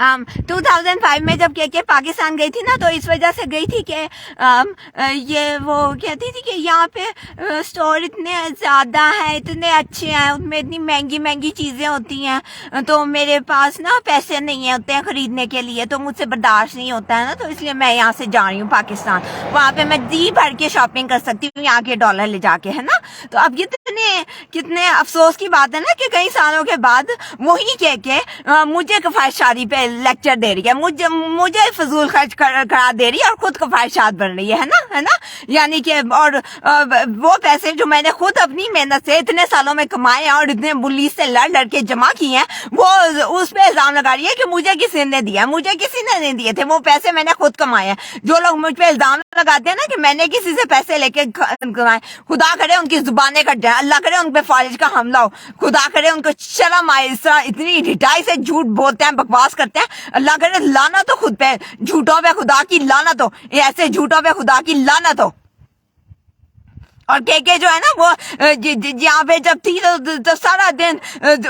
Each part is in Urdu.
2005 میں جب کے پاکستان گئی تھی نا تو اس وجہ سے گئی تھی کہ یہ وہ کہتی تھی کہ یہاں پہ اسٹور اتنے زیادہ ہیں، اتنے اچھے ہیں، ان میں اتنی مہنگی مہنگی چیزیں ہوتی ہیں، تو میرے پاس نا پیسے نہیں ہوتے ہیں خریدنے کے لیے، تو مجھ سے برداشت نہیں ہوتا ہے نا، تو اس لیے میں یہاں سے جا رہی ہوں پاکستان، وہاں پہ میں جی بھر کے شاپنگ کر سکتی ہوں یہاں کے ڈالر لے جا کے، ہے نا۔ تو اب یہ کتنے افسوس کی بات ہے نا کہ کئی سالوں کے بعد وہی کہ مجھے کفایت شادی پہ لیکچر دے رہی ہے، مجھے فضول خرچ کرا دے رہی ہے اور خود کفایت بن رہی ہے نا، یعنی کہ اور وہ پیسے جو میں نے خود اپنی محنت سے اتنے سالوں میں کمائے ہیں اور اتنے پولیس سے لڑ کے جمع کیے ہیں، وہ اس پہ الزام لگا رہی ہے کہ مجھے کسی نے دیا، مجھے کسی نے نہیں دیے تھے، وہ پیسے میں نے خود کمائے ہیں۔ جو لوگ مجھ پہ الزام لگاتے ہیں نا کہ میں نے کسی سے پیسے لے کے کمائے، خدا کرے ان کی زبانیں کٹ جائیں، اللہ کرے ان پہ فالج کا حملہ ہو، خدا کرے ان کو شرم آئے، اس طرح اتنی ڈھٹائی سے جھوٹ بولتے ہیں، بکواس کرتے ہیں، اللہ کرے لعنت ہو خود پہ، جھوٹوں پہ خدا کی لعنت ہو، ایسے جھوٹوں پہ خدا کی لعنت ہو۔ اور کے جو ہے نا وہ یہاں پہ جب تھی تو سارا دن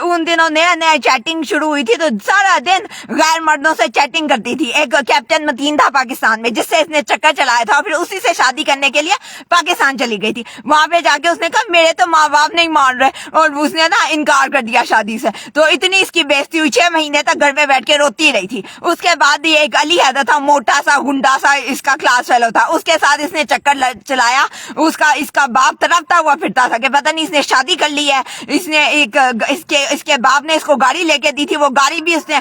ان دنوں نیا چیٹنگ شروع ہوئی تھی، تو سارا دن غیر مردوں سے چیٹنگ کرتی تھی۔ ایک کیپٹن متین تھا پاکستان میں جس سے اس نے چکر چلایا تھا، اور پھر اسی سے شادی کرنے کے لیے پاکستان چلی گئی تھی۔ وہاں پہ جا کے اس نے کہا میرے تو ماں باپ نہیں مان رہے، اور اس نے نا انکار کر دیا شادی سے، تو اتنی اس کی بےزتی ہوئی، 6 مہینے تک گھر میں بیٹھ کے روتی رہی تھی۔ اس کے بعد یہ ایک علی حیدر تھا، موٹا سا گنڈا سا اس کا کلاس فیلو تھا، اس کے ساتھ اس نے چکر چلایا، اس کا باپ تڑپتا ہوا پھرتا تھا کہ پتہ نہیں اس نے شادی کر لی ہے، اس نے اس کے باپ نے اس کو گاڑی لے کے دی تھی، وہ گاڑی بھی اس نے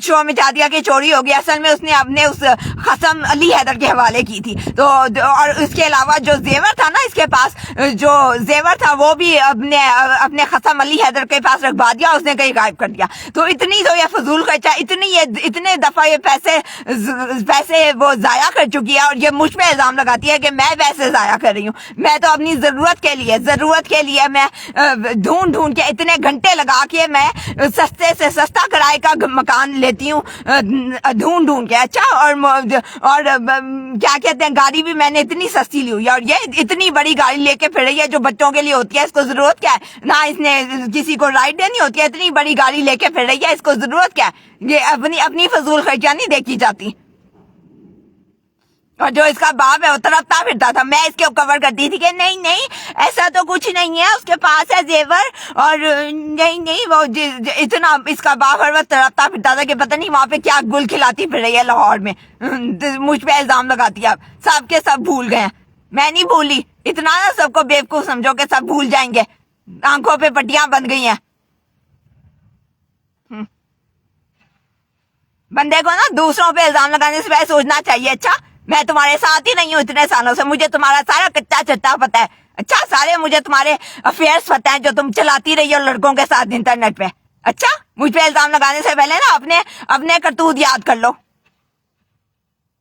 شو میں چاہ دیا کہ چوری ہو گیا، اصل میں اس نے اپنے اس خصم علی حیدر کے حوالے کی تھی۔ تو اور اس کے علاوہ جو زیور تھا نا اس کے پاس، جو زیور تھا وہ بھی اپنے خصم علی حیدر کے پاس رکھوا دیا، اس نے کہیں غائب کر دیا۔ تو اتنی تو یہ فضول خرچہ، اتنے دفعہ یہ پیسے وہ ضائع کر چکی ہے، اور یہ مجھ پہ الزام لگاتی ہے کہ میں پیسے ضائع کر رہی ہوں۔ میں تو اپنی ضرورت کے لیے میں ڈھونڈ کے اتنے گھنٹے لگا کے میں سستے سے سستا کرائے کا مکان لیتی ہوں ڈھونڈ کے، اچھا، اور کیا کہتے ہیں، گاڑی بھی میں نے اتنی سستی لی ہوئی ہے، اور یہ اتنی بڑی گاڑی لے کے پھر رہی ہے جو بچوں کے لیے ہوتی ہے، اس کو ضرورت کیا ہے؟ نہ اس نے کسی کو رائڈ دینی ہوتی ہے، اتنی بڑی گاڑی لے کے پھر رہی ہے، اس کو ضرورت کیا ہے؟ یہ اپنی فضول خرچیاں نہیں دیکھی جاتی۔ اور جو اس کا باپ ہے وہ تڑپتا پھرتا تھا، میں اس کے کور کرتی تھی کہ نہیں ایسا تو کچھ نہیں ہے، اس کے پاس ہے زیور، اور نہیں وہ اتنا اس کا باپ ہر وقت تڑپتا پھرتا تھا کہ پتہ نہیں وہاں پہ کیا گل کھلاتی پھر رہی ہے لاہور میں، مجھ پہ الزام لگاتی ہے۔ اب سب کے سب بھول گئے ہیں، میں نہیں بھولی، اتنا نا سب کو بیوقوف سمجھو کہ سب بھول جائیں گے، آنکھوں پہ پٹیاں بند گئی ہیں۔ بندے کو نا دوسروں پہ الزام لگانے سے پہلے سوچنا چاہیے، اچھا میں تمہارے ساتھ ہی نہیں ہوں اتنے سالوں سے، مجھے تمہارا سارا کچا چٹا پتہ ہے، اچھا سارے مجھے تمہارے افیئرس پتہ ہیں جو تم چلاتی رہی ہو لڑکوں کے ساتھ انٹرنیٹ پہ، اچھا مجھ پہ الزام لگانے سے پہلے نا اپنے کرتوت یاد کر لو۔